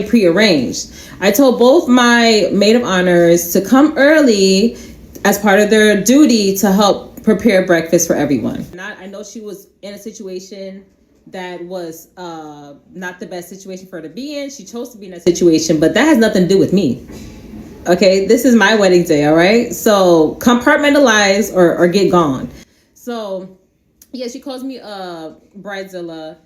prearranged. I told both my maid of honors to come early as part of their duty to help prepare breakfast for everyone. I know she was in a situation that was not the best situation for her to be in. She chose to be in that situation, but that has nothing to do with me. Okay, this is my wedding day, all right? So compartmentalize or get gone. So yeah, she calls me bridezilla.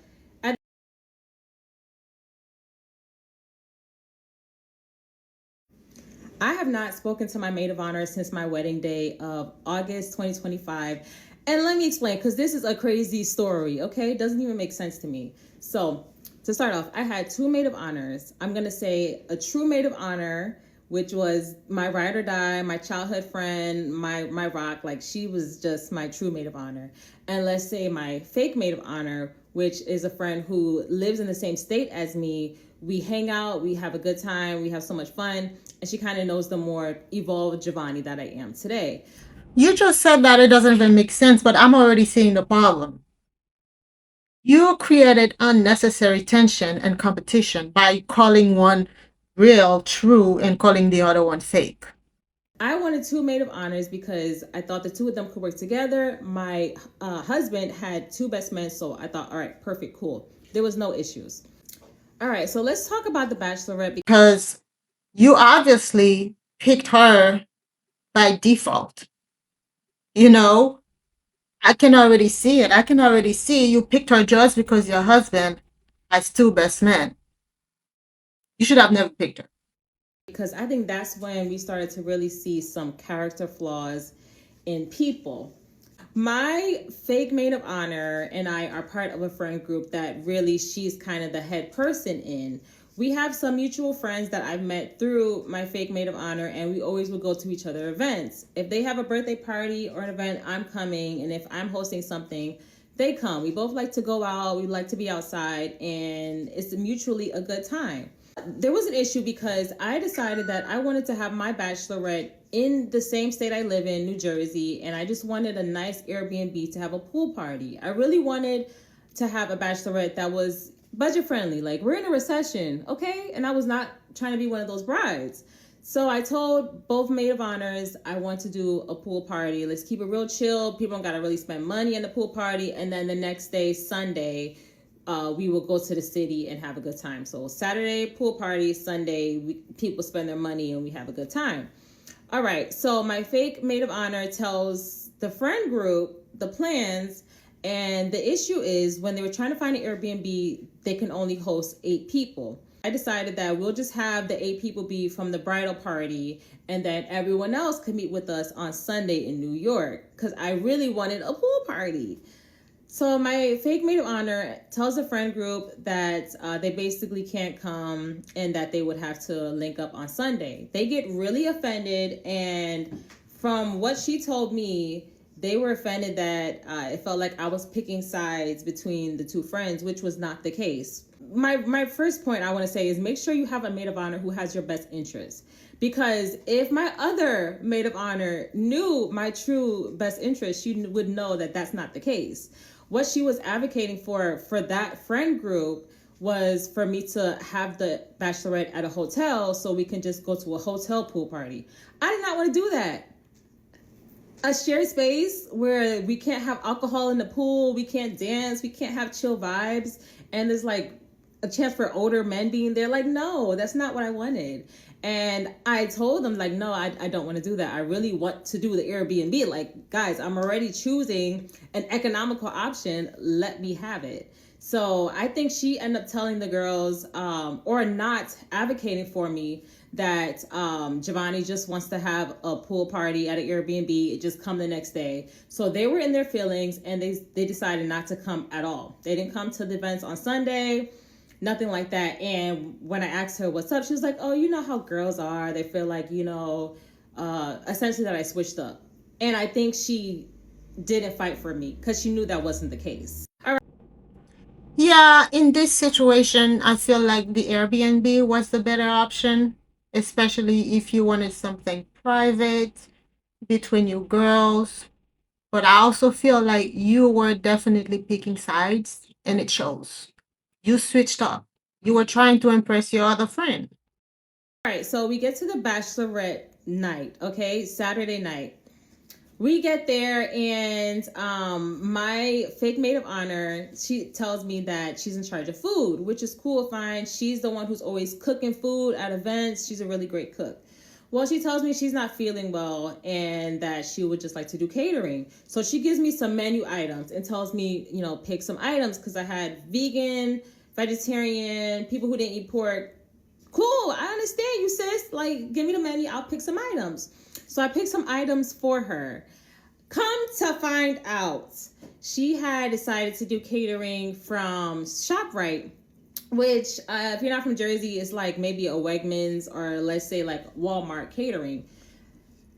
I have not spoken to my maid of honor since my wedding day of August 2025. And let me explain, because this is a crazy story, okay? It doesn't even make sense to me. So, to start off, I had two maid of honors. I'm going to say a true maid of honor, which was my ride or die, my childhood friend, my rock. Like, she was just my true maid of honor. And let's say my fake maid of honor, which is a friend who lives in the same state as me. We hang out, we have a good time, we have so much fun, and she kind of knows the more evolved Giovanni that I am today. You just said that it doesn't even make sense, but I'm already seeing the problem. You created unnecessary tension and competition by calling one real, true, and calling the other one fake. I wanted two maid of honors because I thought the two of them could work together. My husband had two best men, so I thought, all right, perfect, cool. There was no issues. All right, so let's talk about the Bachelorette. Because you obviously picked her by default. You know, I can already see it. I can already see you picked her just because your husband has two best men. You should have never picked her. Because I think that's when we started to really see some character flaws in people. My fake maid of honor and I are part of a friend group that really she's kind of the head person in. We have some mutual friends that I've met through my fake maid of honor, and we always would go to each other events. If they have a birthday party or an event, I'm coming, and if I'm hosting something, they come. We both like to go out, we like to be outside, and it's mutually a good time. There was an issue because I decided that I wanted to have my bachelorette in the same state I live in, New Jersey, and I just wanted a nice Airbnb to have a pool party. I really wanted to have a bachelorette that was budget friendly. Like, we're in a recession, okay? And I was not trying to be one of those brides. So I told both maid of honors I want to do a pool party. Let's keep it real chill. People don't gotta really spend money in the pool party. And then the next day, Sunday, we will go to the city and have a good time. So Saturday, pool party. Sunday, people spend their money and we have a good time. All right, so my fake maid of honor tells the friend group the plans, and the issue is when they were trying to find an Airbnb, they can only host 8 people. I decided that we'll just have the 8 people be from the bridal party, and then everyone else can meet with us on Sunday in New York, because I really wanted a pool party. So my fake maid of honor tells a friend group that they basically can't come and that they would have to link up on Sunday. They get really offended, and from what she told me, they were offended that it felt like I was picking sides between the two friends, which was not the case. My first point I want to say is make sure you have a maid of honor who has your best interest. Because if my other maid of honor knew my true best interest, she would know that that's not the case. What she was advocating for that friend group was for me to have the bachelorette at a hotel so we can just go to a hotel pool party. I did not want to do that. A shared space where we can't have alcohol in the pool, we can't dance, we can't have chill vibes, and there's like a chance for older men being there. Like, no, that's not what I wanted. And I told them, like, no, I don't want to do that. I really want to do the Airbnb. Like, guys, I'm already choosing an economical option. Let me have it. So I think she ended up telling the girls, or not advocating for me, that Giovanni just wants to have a pool party at an Airbnb. Just come the next day. So they were in their feelings, and they decided not to come at all. They didn't come to the events on Sunday, nothing like that. And when I asked her what's up, she was like, oh, you know how girls are. They feel like, essentially that I switched up. And I think she didn't fight for me because she knew that wasn't the case. All right. Yeah, in this situation, I feel like the Airbnb was the better option, especially if you wanted something private between you girls. But I also feel like you were definitely picking sides, and it shows. You switched up. You were trying to impress your other friend. All right, so we get to the bachelorette night, okay? Saturday night. We get there, and my fake maid of honor, she tells me that she's in charge of food, which is cool, fine. She's the one who's always cooking food at events. She's a really great cook. Well, she tells me she's not feeling well and that she would just like to do catering. So she gives me some menu items and tells me, pick some items, because I had vegan, vegetarian, people who didn't eat pork. Cool, I understand you, sis. Like, give me the menu, I'll pick some items. So I picked some items for her. Come to find out, she had decided to do catering from ShopRite, which, if you're not from Jersey, is like maybe a Wegmans, or let's say like Walmart catering.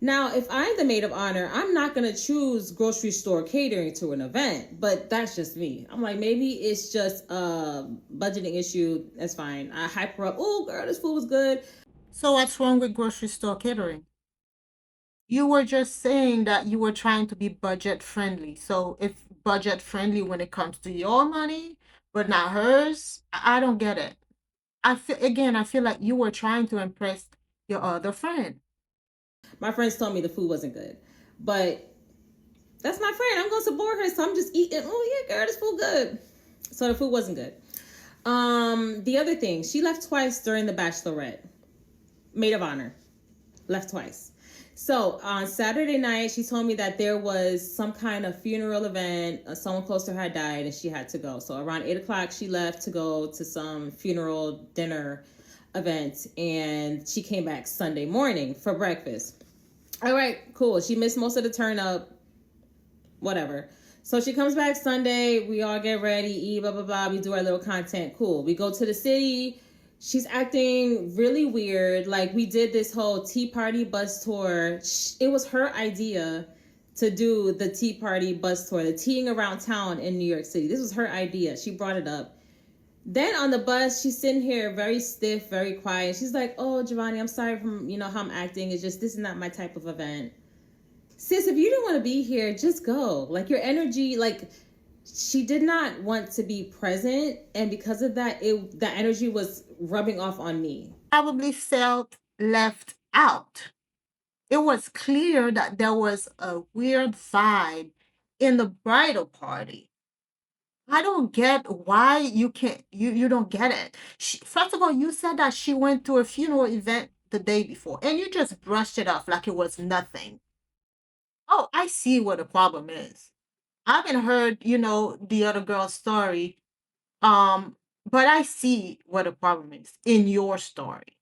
Now, if I'm the maid of honor, I'm not going to choose grocery store catering to an event, but that's just me. I'm like, maybe it's just a budgeting issue. That's fine. I hype her up. Oh, girl, this food was good. So what's wrong with grocery store catering? You were just saying that you were trying to be budget friendly. So if budget friendly when it comes to your money, but not hers, I don't get it. I feel like you were trying to impress your other friend. My friends told me the food wasn't good, but that's my friend. I'm going to support her, so I'm just eating. Oh, yeah, girl, this food good. So the food wasn't good. The other thing, she left twice during the bachelorette. Maid of honor. Left twice. So on Saturday night, she told me that there was some kind of funeral event. Someone close to her had died and she had to go. So around 8 o'clock, she left to go to some funeral dinner event. And she came back Sunday morning for breakfast. All right, cool. She missed most of the turn up. Whatever. So she comes back Sunday. We all get ready, eat, blah, blah, blah. We do our little content. Cool. We go to the city. She's acting really weird. Like, we did this whole Tea Party bus tour. It was her idea to do the Tea Party bus tour, the teeing around town in New York City. This was her idea. She brought it up. Then on the bus, she's sitting here very stiff, very quiet. She's like, oh, Giovanni, I'm sorry for, how I'm acting. It's just, this is not my type of event. Sis, if you didn't want to be here, just go. Like, your energy, like, she did not want to be present, and because of that, the energy was rubbing off on me. Probably felt left out. It was clear that there was a weird vibe in the bridal party. I don't get why you can't you don't get it. First of all, you said that she went to a funeral event the day before and you just brushed it off like it was nothing. Oh, I see what the problem is. I haven't heard, the other girl's story. Um, but I see what the problem is in your story.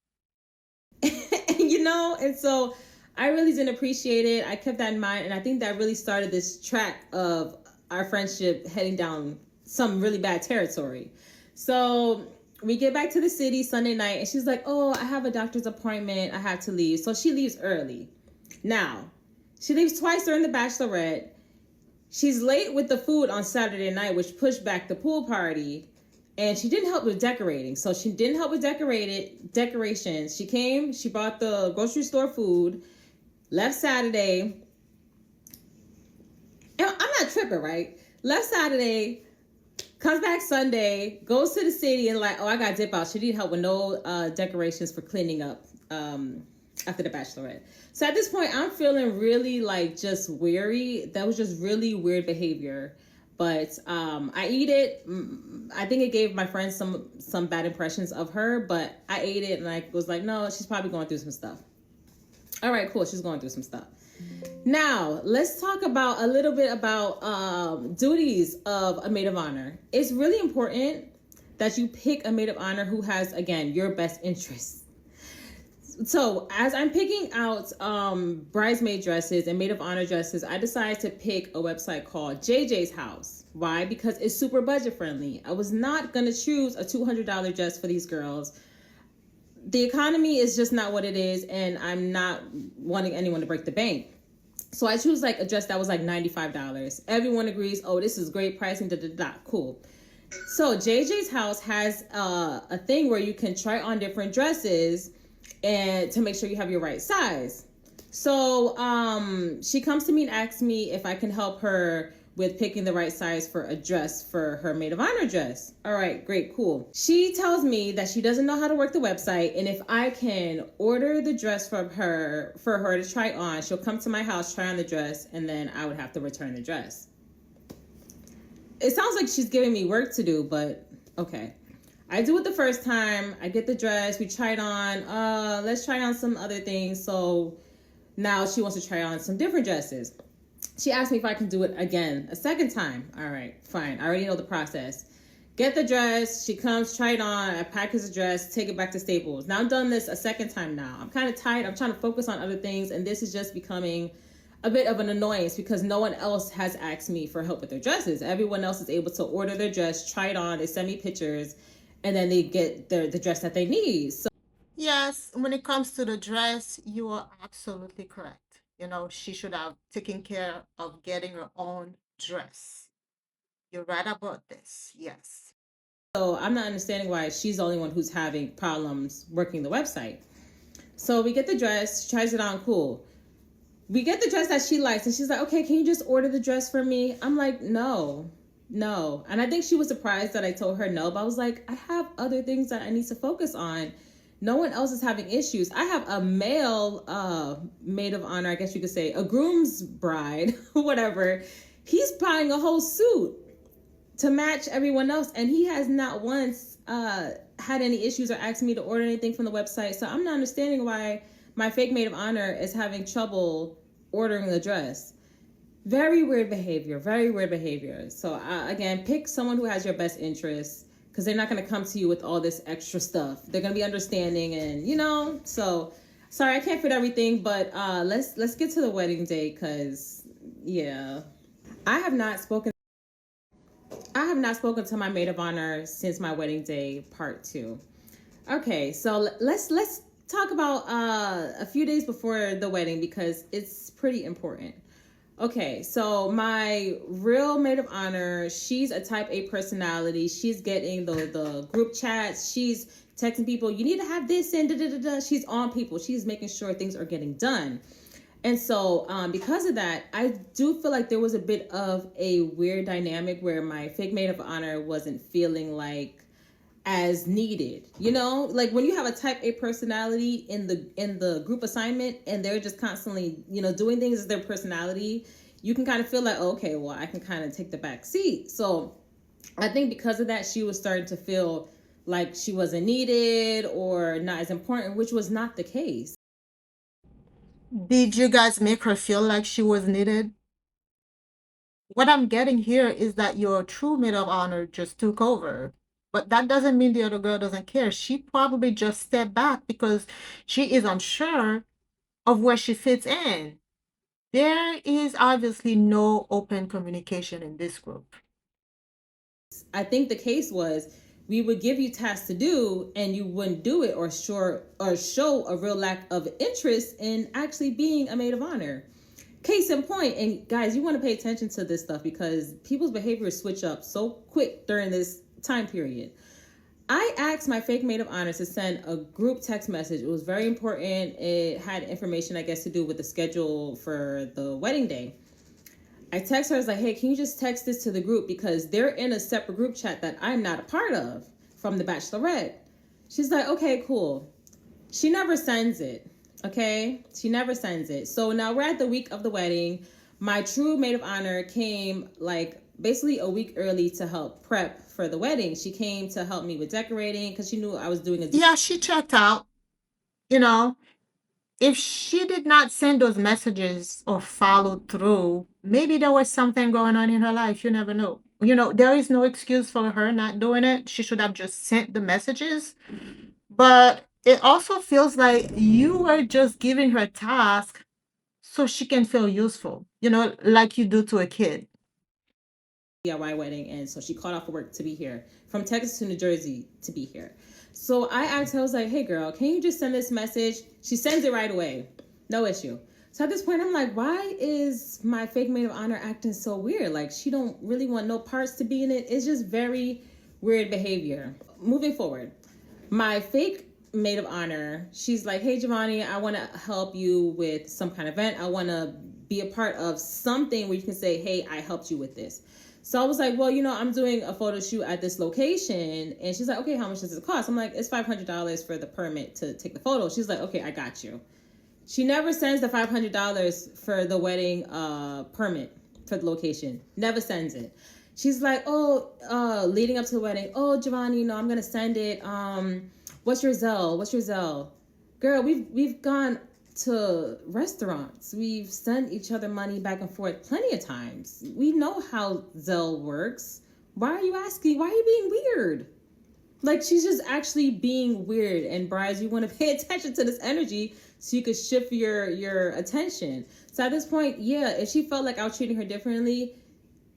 And so I really didn't appreciate it. I kept that in mind, and I think that really started this track of our friendship heading down some really bad territory. So we get back to the city Sunday night, and she's like, oh, I have a doctor's appointment, I have to leave. So she leaves early. Now, she leaves twice during the bachelorette. She's late with the food on Saturday night, which pushed back the pool party. And she didn't help with decorating. So she didn't help with decorations. She came, she bought the grocery store food, left Saturday. And I'm not tripping, right? Left Saturday, comes back Sunday, goes to the city and like, oh, I got dip out. She didn't help with no decorations for cleaning up after the bachelorette. So at this point, I'm feeling really like just weary. That was just really weird behavior. But I eat it. I think it gave my friends some bad impressions of her, but I ate it and I was like, no, she's probably going through some stuff. All right, cool. She's going through some stuff. Now, let's talk about a little bit about duties of a maid of honor. It's really important that you pick a maid of honor who has, again, your best interests. So as I'm picking out bridesmaid dresses and maid of honor dresses, I decided to pick a website called JJ's House. Why? Because it's super budget friendly. I was not going to choose a $200 dress for these girls. The economy is just not what it is, and I'm not wanting anyone to break the bank. So I choose like a dress that was like $95. Everyone agrees, oh, this is great pricing, cool. So JJ's House has a thing where you can try on different dresses and to make sure you have your right size. So she comes to me and asks me if I can help her with picking the right size for a dress for her maid of honor dress. All right, great, cool. She tells me that she doesn't know how to work the website, and if I can order the dress from her for her to try on, she'll come to my house, try on the dress, and then I would have to return the dress. It sounds like she's giving me work to do, but okay. I do it the first time. I get the dress, we try it on. Let's try on some other things. So now she wants to try on some different dresses. She asked me if I can do it again, a second time. All right, fine. I already know the process. Get the dress. She comes, try it on. I package the dress, take it back to Staples. Now I've done this a second time now. I'm kind of tired. I'm trying to focus on other things, and this is just becoming a bit of an annoyance because no one else has asked me for help with their dresses. Everyone else is able to order their dress, try it on, they send me pictures, and then they get the dress that they need. So Yes, when it comes to the dress, you are absolutely correct. She should have taken care of getting her own dress. You're right about this. Yes. I'm not understanding why she's the only one who's having problems working the website. So we get the dress, she tries it on, cool. We get the dress that she likes, and she's like, okay, can you just order the dress for me? I'm like, no. And I think she was surprised that I told her no, but I was like, I have other things that I need to focus on. No one else is having issues. I have a male maid of honor, I guess you could say, a groom's bride, whatever. He's buying a whole suit to match everyone else, and he has not once had any issues or asked me to order anything from the website. So I'm not understanding why my fake maid of honor is having trouble ordering the dress. Very weird behavior, very weird behavior. So again, pick someone who has your best interests, because they're not going to come to you with all this extra stuff. They're going to be understanding, and so sorry I can't fit everything, but let's get to the wedding day, because yeah, I have not spoken to my maid of honor since my wedding day part 2. Okay, so let's talk about a few days before the wedding, because it's pretty important. Okay, so my real maid of honor, she's a type A personality. She's getting the group chats. She's texting people, you need to have this and da-da-da-da. She's on people. She's making sure things are getting done. And so because of that, I do feel like there was a bit of a weird dynamic where my fake maid of honor wasn't feeling like as needed. Like when you have a type A personality in the group assignment, and they're just constantly doing things as their personality, you can kind of feel like, okay, well, I can kind of take the back seat. So I think because of that, she was starting to feel like she wasn't needed or not as important, which was not the case. Did you guys make her feel like she was needed? What I'm getting here is that your true maid of honor just took over. But that doesn't mean the other girl doesn't care. She probably just stepped back because she is unsure of where she fits in. There is obviously no open communication in this group. I think the case was we would give you tasks to do and you wouldn't do it, or show a real lack of interest in actually being a maid of honor. Case in point, and guys, you want to pay attention to this stuff because people's behaviors switch up so quick during this time period. I asked my fake maid of honor to send a group text message. It was very important. It had information, I guess, to do with the schedule for the wedding day. I text her, I was like, hey, can you just text this to the group, because they're in a separate group chat that I'm not a part of from the Bachelorette. She's like, okay, cool. She never sends it. Okay, she never sends it. So now we're at the week of the wedding. My true maid of honor came like basically a week early to help prep for the wedding. She came to help me with decorating because she knew I was doing a Yeah, she checked out. You know, if she did not send those messages or follow through, maybe there was something going on in her life. You never know. There is no excuse for her not doing it. She should have just sent the messages. But it also feels like you were just giving her a task so she can feel useful, like you do to a kid. DIY wedding, and so she called off work to be here from Texas to New Jersey to be here. So I asked her, I was like, hey girl, can you just send this message? She sends it right away, no issue. So at this point, I'm like, why is my fake maid of honor acting so weird? Like, she don't really want no parts to be in it. It's just very weird behavior. Moving forward, my fake maid of honor, she's like, hey Giovanni, I want to help you with some kind of event. I want to be a part of something where you can say, hey, I helped you with this. So I was like, well, I'm doing a photo shoot at this location. And she's like, okay, how much does it cost? I'm like, it's $500 for the permit to take the photo. She's like, okay, I got you. She never sends the $500 for the wedding permit for the location. Never sends it. She's like, leading up to the wedding, Giovanni, I'm gonna send it. What's your Zelle? Girl, we've gone to restaurants. We've sent each other money back and forth plenty of times. We know how Zelle works. Why are you asking? Why are you being weird? Like, she's just actually being weird. And Bryce, you want to pay attention to this energy so you could shift your attention. So at this point, yeah, if she felt like I was treating her differently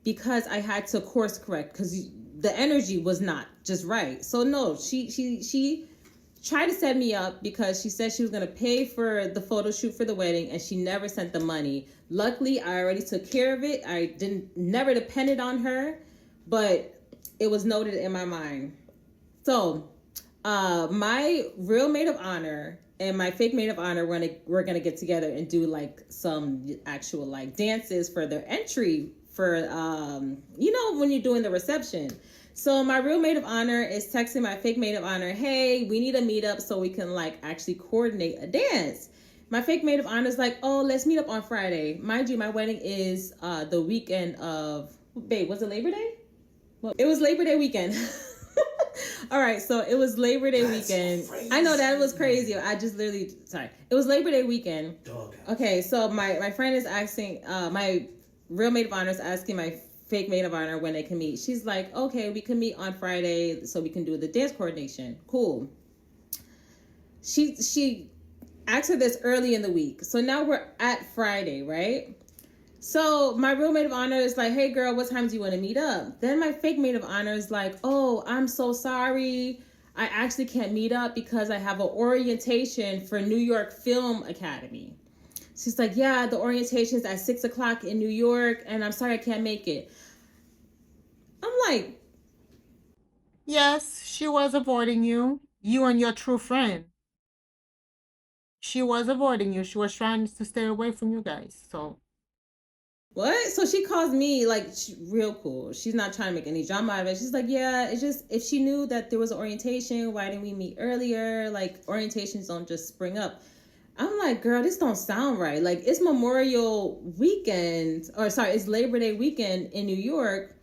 because I had to course correct because the energy was not just right. So no, she tried to set me up because she said she was going to pay for the photo shoot for the wedding and she never sent the money. Luckily, I already took care of it. I never depended on her, but it was noted in my mind. So my real maid of honor and my fake maid of honor, we're gonna get together and do like some actual like dances for their entry for when you're doing the reception. So my real maid of honor is texting my fake maid of honor, hey, we need a meetup so we can like actually coordinate a dance. My fake maid of honor is like, oh, let's meet up on Friday. Mind you, my wedding is the weekend of, babe, was it Labor Day? Well, it was Labor Day weekend. All right, so it was Labor Day weekend. Crazy. I know that was crazy. It was Labor Day weekend. Okay, so my friend is asking, my real maid of honor is asking my fake maid of honor when they can meet. She's like, okay, we can meet on Friday so we can do the dance coordination. Cool. She asked her this early in the week. So now we're at Friday, right? So my real maid of honor is like, hey girl, what time do you want to meet up? Then my fake maid of honor is like, oh, I'm so sorry. I actually can't meet up because I have an orientation for New York Film Academy. She's like, yeah, the orientation is at 6:00 in New York and I'm sorry I can't make it. I'm like, Yes, she was avoiding you. You and your true friend. She was avoiding you. She was trying to stay away from you guys. So what? So she calls me like real cool. She's not trying to make any drama out of it. She's like, yeah, it's just if she knew that there was an orientation, why didn't we meet earlier? Like orientations don't just spring up. I'm like, girl, this don't sound right. Like it's Memorial weekend, it's Labor Day weekend in New York.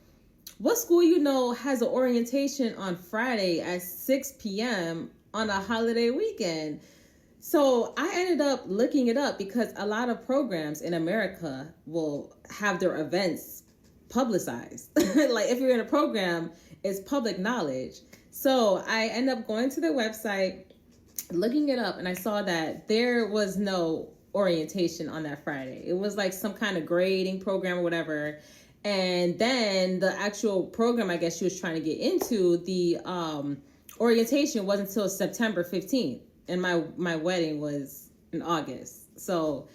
What school has an orientation on Friday at 6 p.m. on a holiday weekend? So I ended up looking it up because a lot of programs in America will have their events publicized. Like if you're in a program, it's public knowledge. So I ended up going to their website, looking it up, and I saw that there was no orientation on that Friday. It was like some kind of grading program or whatever. And then the actual program, I guess she was trying to get into, the orientation wasn't until September 15th. And my wedding was in August. So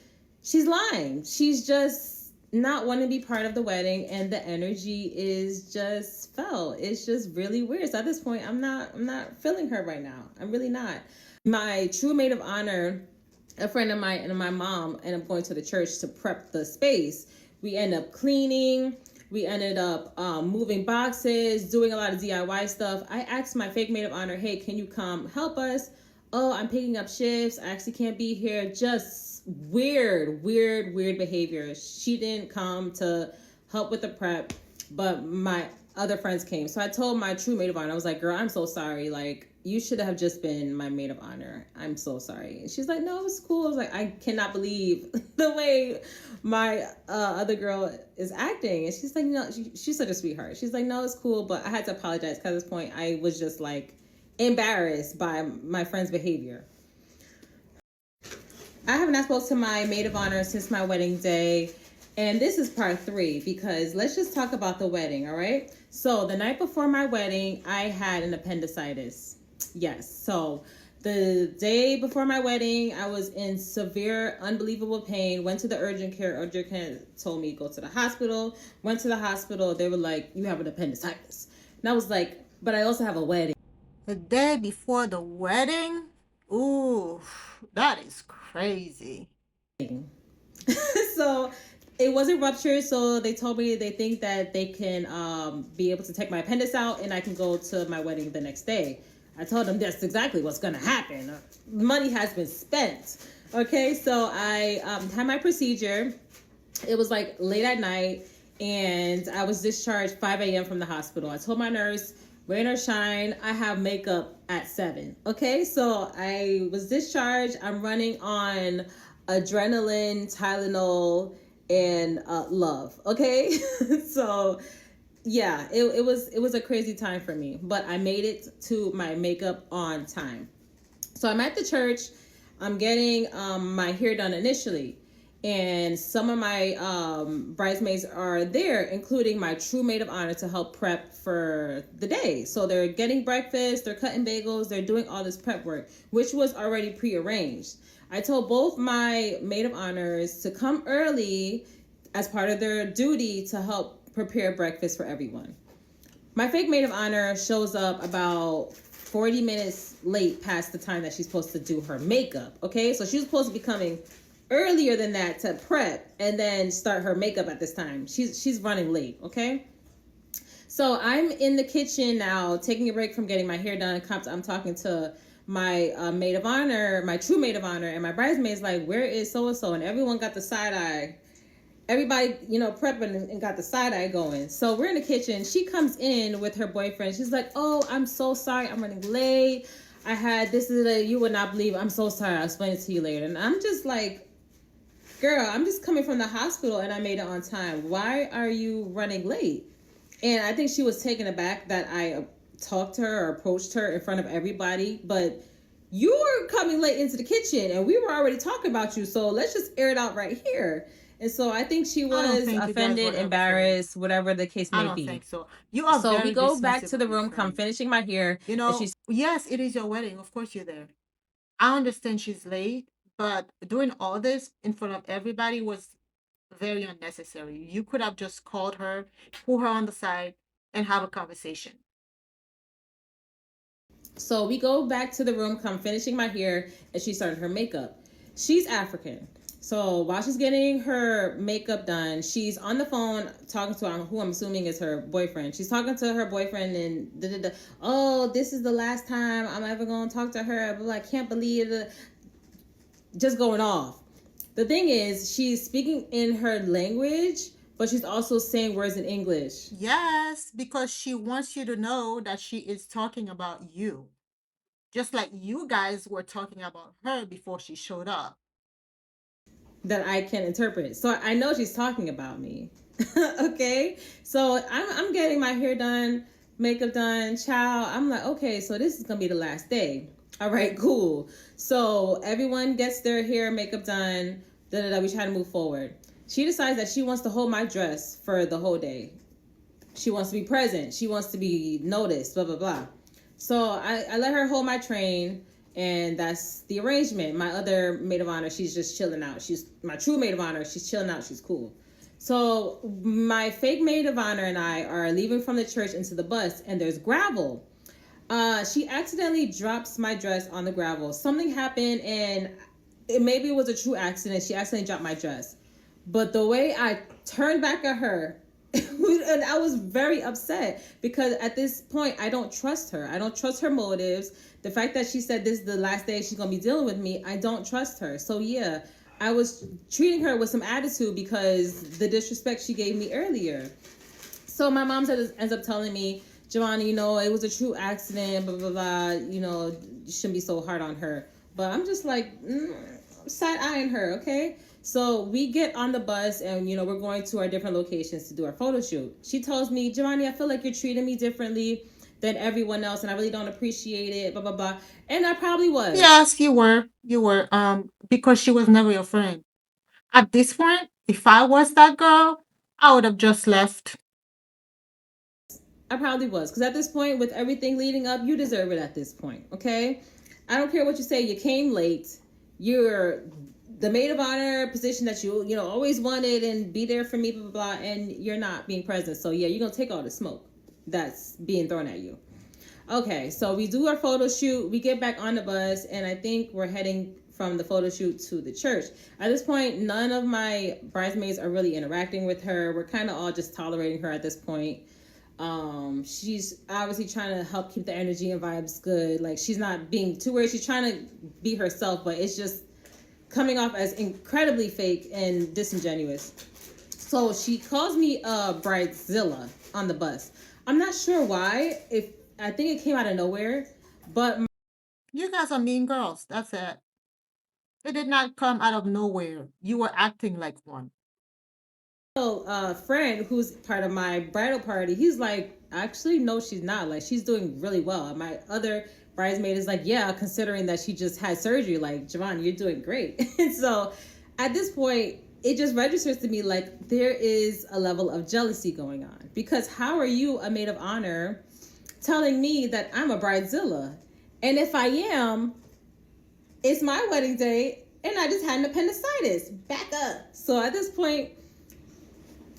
she's lying. She's just not wanting to be part of the wedding, and the energy is just felt. It's just really weird. So at this point, I'm not feeling her right now. I'm really not. My true maid of honor, a friend of mine and my mom, and I'm going to the church to prep the space. We end up cleaning. We ended up moving boxes, doing a lot of DIY stuff. I asked my fake maid of honor, hey, can you come help us? Oh, I'm picking up shifts. I actually can't be here. Just weird behavior. She didn't come to help with the prep, but my other friends came. So I told my true maid of honor, I was like, girl, I'm so sorry. Like, you should have just been my maid of honor. I'm so sorry. And she's like, no, it was cool. I was like, I cannot believe the way my other girl is acting. And she's like, no, she's such a sweetheart. She's like, no, it's cool. But I had to apologize because at this point I was just like embarrassed by my friend's behavior. I have not spoken to my maid of honor since my wedding day. And this is part 3 because let's just talk about the wedding, all right? So the night before my wedding, I had an appendicitis. Yes, so the day before my wedding, I was in severe, unbelievable pain, went to the urgent care. Urgent care told me go to the hospital. Went to the hospital. They were like, you have an appendicitis. And I was like, but I also have a wedding. the day before the wedding? Ooh, that is crazy. So it wasn't ruptured. So they told me they think that they can be able to take my appendix out and I can go to my wedding the next day. I told them that's exactly what's going to happen. Money has been spent. Okay, so I had my procedure. It was like late at night, and I was discharged 5 a.m. from the hospital. I told my nurse, rain or shine, I have makeup at 7. Okay, so I was discharged. I'm running on adrenaline, Tylenol, and love. Okay, so yeah, it was a crazy time for me, but I made it to my makeup on time. So I'm at the church. I'm getting my hair done initially. And some of my bridesmaids are there, including my true maid of honor, to help prep for the day. So they're getting breakfast, they're cutting bagels, they're doing all this prep work, which was already prearranged. I told both my maid of honors to come early as part of their duty to help prepare breakfast for everyone. My fake maid of honor shows up about 40 minutes late past the time that she's supposed to do her makeup. Okay, so she's supposed to be coming earlier than that to prep and then start her makeup at this time. She's running late. Okay, so I'm in the kitchen now, taking a break from getting my hair done. I'm talking to my maid of honor, my true maid of honor, and my bridesmaids like, where is so and so? And everyone got the side eye. Everybody, prepping and got the side eye going. So we're in the kitchen. She comes in with her boyfriend. She's like, oh, I'm so sorry. I'm running late. I had this is a, you would not believe. I'm so sorry. I'll explain it to you later. And I'm just like, girl, I'm just coming from the hospital and I made it on time. Why are you running late? And I think she was taken aback that I talked to her or approached her in front of everybody. But you were coming late into the kitchen and we were already talking about you. So let's just air it out right here. And so I think she was offended, embarrassed, whatever the case may be. I don't think so. You are So very we go back dismissive to of the your room, come friend. finishing my hair. You And know, she's yes, it is your wedding. Of course you're there. I understand she's late, but doing all this in front of everybody was very unnecessary. You could have just called her, pull her on the side, and have a conversation. So we go back to the room, come finishing my hair, and she started her makeup. She's African. So while she's getting her makeup done, she's on the phone talking to who I'm assuming is her boyfriend. She's talking to her boyfriend and oh, this is the last time I'm ever going to talk to her. But I can't believe it. Just going off. The thing is, she's speaking in her language, but she's also saying words in English. Yes, because she wants you to know that she is talking about you. Just like you guys were talking about her before she showed up. That I can interpret. So I know she's talking about me. Okay. So I'm getting my hair done, makeup done, child. I'm like, okay, so this is gonna be the last day. All right, cool. So everyone gets their hair, makeup done. We try to move forward. She decides that she wants to hold my dress for the whole day. She wants to be present. She wants to be noticed. Blah blah blah. So I let her hold my train, and that's the arrangement. My other maid of honor, she's just chilling out. She's my true maid of honor. She's chilling out. She's cool. So my fake maid of honor and I are leaving from the church into the bus, and there's gravel. She accidentally drops my dress on the gravel. Something happened, and maybe it was a true accident. She accidentally dropped my dress. But the way I turned back at her, and I was very upset because at this point I don't trust her. I don't trust her motives. The fact that she said this is the last day she's gonna be dealing with me, I don't trust her. So yeah, I was treating her with some attitude because the disrespect she gave me earlier. So my mom ends up telling me, Giovanni, it was a true accident, blah blah blah. You shouldn't be so hard on her. But I'm just like side eyeing her, okay? So we get on the bus and, we're going to our different locations to do our photo shoot. She tells me, Giovanni, I feel like you're treating me differently than everyone else and I really don't appreciate it, blah, blah, blah. And I probably was. Yes, you were. You were. Because she was never your friend. At this point, if I was that girl, I would have just left. I probably was. Because at this point, with everything leading up, you deserve it at this point, okay? I don't care what you say. You came late. You're the maid of honor position that you always wanted and be there for me, blah, blah, blah, and you're not being present. So, yeah, you're going to take all the smoke that's being thrown at you. Okay, so we do our photo shoot. We get back on the bus, and I think we're heading from the photo shoot to the church. At this point, none of my bridesmaids are really interacting with her. We're kind of all just tolerating her at this point. She's obviously trying to help keep the energy and vibes good. Like, she's not being too weird. She's trying to be herself, but it's just coming off as incredibly fake and disingenuous. So she calls me Bridezilla on the bus. I'm not sure why. I think it came out of nowhere, but You guys are mean girls. That's it. It did not come out of nowhere. You were acting like one. friend who's part of my bridal party, he's like, actually, no, she's not. Like, she's doing really well. And my other bridesmaid is like, yeah, considering that she just had surgery, like, Javon, you're doing great. And so at this point, it just registers to me like there is a level of jealousy going on. Because how are you, a maid of honor, telling me that I'm a bridezilla? And if I am, it's my wedding day and I just had an appendicitis. Back up. So at this point,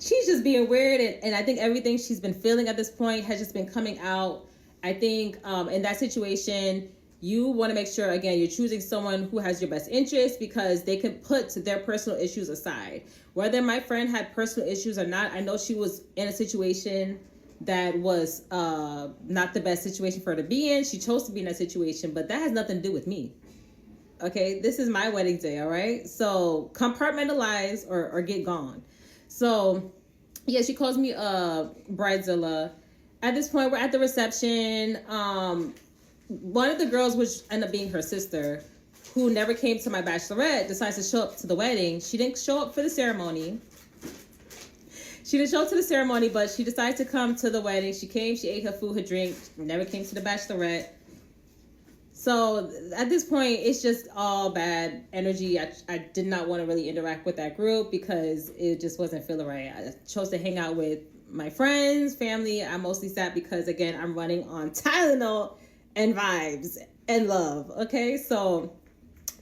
she's just being weird, and I think everything she's been feeling at this point has just been coming out. I think in that situation, you want to make sure, again, you're choosing someone who has your best interest, because they can put their personal issues aside. Whether my friend had personal issues or not, I know she was in a situation that was not the best situation for her to be in. She chose to be in that situation, but that has nothing to do with me. Okay, this is my wedding day, all right? So compartmentalize or get gone. So, yeah, she calls me Bridezilla. At this point, we're at the reception. One of the girls, which ended up being her sister, who never came to my bachelorette, decides to show up to the wedding. She didn't show up for the ceremony. She didn't show up to the ceremony, but she decided to come to the wedding. She came, she ate her food, her drink, never came to the bachelorette. So at this point, it's just all bad energy. I did not want to really interact with that group because it just wasn't feeling right. I chose to hang out with my friends, family. I mostly sat because, again, I'm running on Tylenol and vibes and love. Okay, so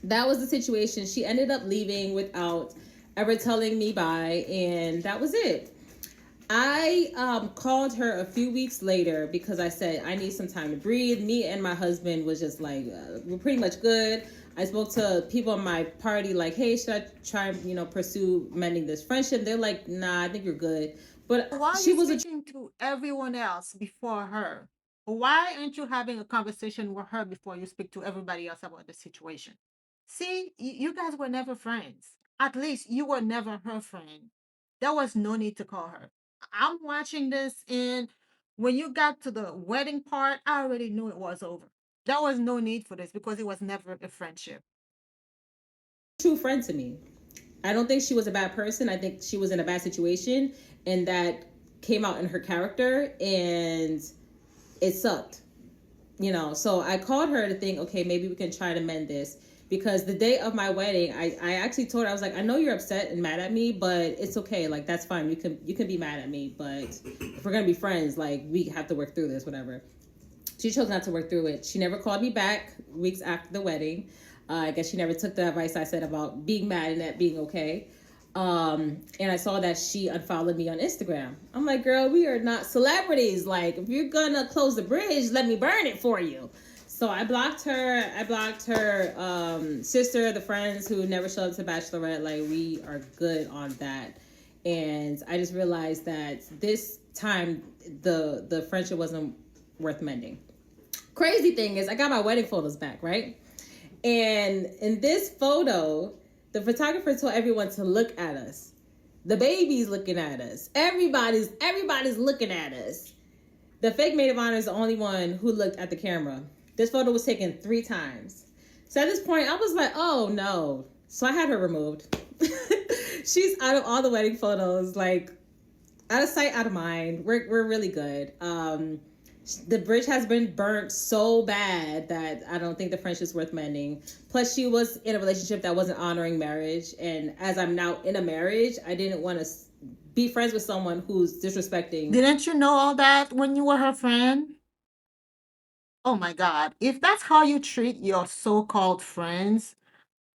that was the situation. She ended up leaving without ever telling me bye, and that was it. I called her a few weeks later because I said I need some time to breathe. Me and my husband was just like, we're pretty much good. I spoke to people in my party like, hey, should I try, pursue mending this friendship? They're like, nah, I think you're good. But Why are she you was a speaking to everyone else before her? Why aren't you having a conversation with her before you speak to everybody else about the situation? See, you guys were never friends. At least you were never her friend. There was no need to call her. I'm watching this, and when you got to the wedding part, I already knew it was over. There was no need for this because it was never a friendship. true friend to me. I don't think she was a bad person. I think she was in a bad situation, and that came out in her character, and it sucked. So I called her to think, okay, maybe we can try to mend this, because the day of my wedding, I actually told her, I was like, I know you're upset and mad at me, but it's okay, like, that's fine, you can be mad at me, but if we're gonna be friends, like, we have to work through this, whatever. She chose not to work through it. She never called me back weeks after the wedding. I guess she never took the advice I said about being mad and that being okay. And I saw that she unfollowed me on Instagram. I'm like, girl, we are not celebrities. Like, if you're gonna close the bridge, let me burn it for you. So I blocked her. I blocked her sister, the friends who never showed up to Bachelorette. Like, we are good on that. And I just realized that this time the friendship wasn't worth mending. Crazy thing is, I got my wedding photos back, right? And in this photo, the photographer told everyone to look at us. The baby's looking at us. Everybody's looking at us. The fake maid of honor is the only one who looked at the camera. This photo was taken 3 times. So at this point, I was like, oh no. So I had her removed. She's out of all the wedding photos, like, out of sight, out of mind. We're really good. The bridge has been burnt so bad that I don't think the friendship's worth mending. Plus, she was in a relationship that wasn't honoring marriage. And as I'm now in a marriage, I didn't want to be friends with someone who's disrespecting. Didn't you know all that when you were her friend? Oh my God. If that's how you treat your so called friends,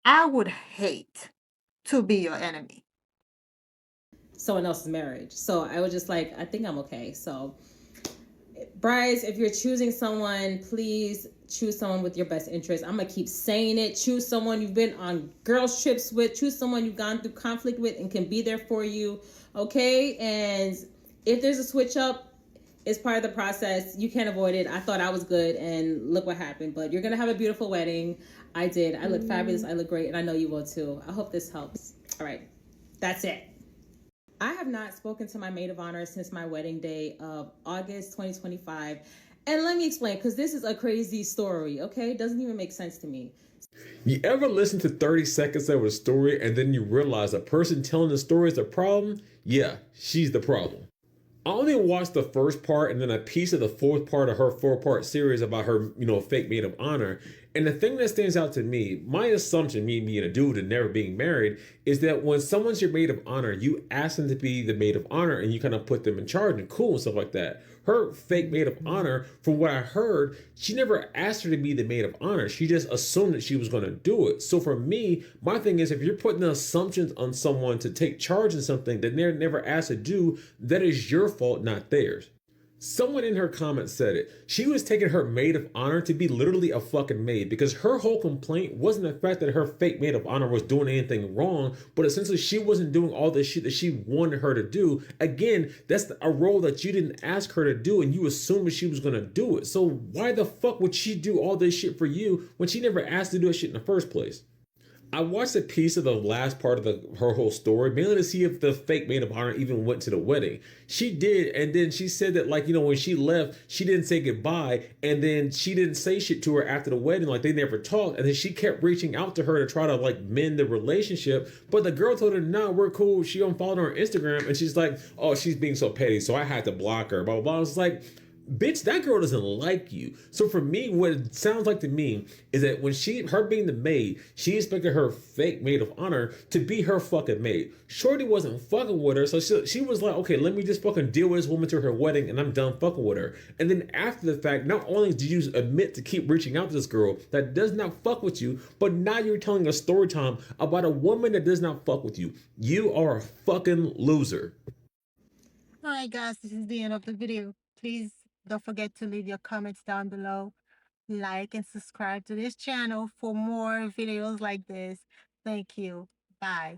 I would hate to be your enemy. Someone else's marriage. So I was just like, I think I'm okay. So, Bryce, if you're choosing someone, please choose someone with your best interest. I'm gonna keep saying it. Choose someone you've been on girls trips with. Choose someone you've gone through conflict with and can be there for you. Okay, and if there's a switch up, it's part of the process. You can't avoid it. I thought I was good, and look what happened. But you're gonna have a beautiful wedding. I did. I look fabulous. I look great, and I know you will too. I hope this helps. All right, that's it. I have not spoken to my maid of honor since my wedding day of August 2025. And let me explain, because this is a crazy story, okay? It doesn't even make sense to me. You ever listen to 30 seconds of a story and then you realize the person telling the story is the problem? Yeah, she's the problem. I only watched the first part and then a piece of the fourth part of her 4-part series about her, fake maid of honor. And the thing that stands out to me, my assumption, me being a dude and never being married, is that when someone's your maid of honor, you ask them to be the maid of honor and you kind of put them in charge and cool and stuff like that. Her fake maid of honor, from what I heard, she never asked her to be the maid of honor. She just assumed that she was going to do it. So for me, my thing is if you're putting assumptions on someone to take charge of something that they're never asked to do, that is your fault, not theirs. Someone in her comments said it. She was taking her maid of honor to be literally a fucking maid because her whole complaint wasn't the fact that her fake maid of honor was doing anything wrong, but essentially she wasn't doing all the shit that she wanted her to do. Again, that's a role that you didn't ask her to do and you assumed she was gonna do it. So why the fuck would she do all this shit for you when she never asked to do that shit in the first place? I watched a piece of the last part of her whole story, mainly to see if the fake maid of honor even went to the wedding. She did, and then she said that, when she left, she didn't say goodbye, and then she didn't say shit to her after the wedding, like they never talked, and then she kept reaching out to her to try to mend the relationship, but the girl told her, "No, we're cool." She unfollowed her on Instagram, and she's like, "Oh, she's being so petty, so I had to block her." Blah blah blah. I was like, bitch, that girl doesn't like you. So for me, what it sounds like to me is that when her being the maid, she expected her fake maid of honor to be her fucking maid. Shorty wasn't fucking with her, so she was like, okay, let me just fucking deal with this woman to her wedding and I'm done fucking with her. And then after the fact, not only did you admit to keep reaching out to this girl that does not fuck with you, but now you're telling a story time about a woman that does not fuck with you. You are a fucking loser. All right, guys, this is the end of the video. Please don't forget to leave your comments down below. Like and subscribe to this channel for more videos like this. Thank you. Bye.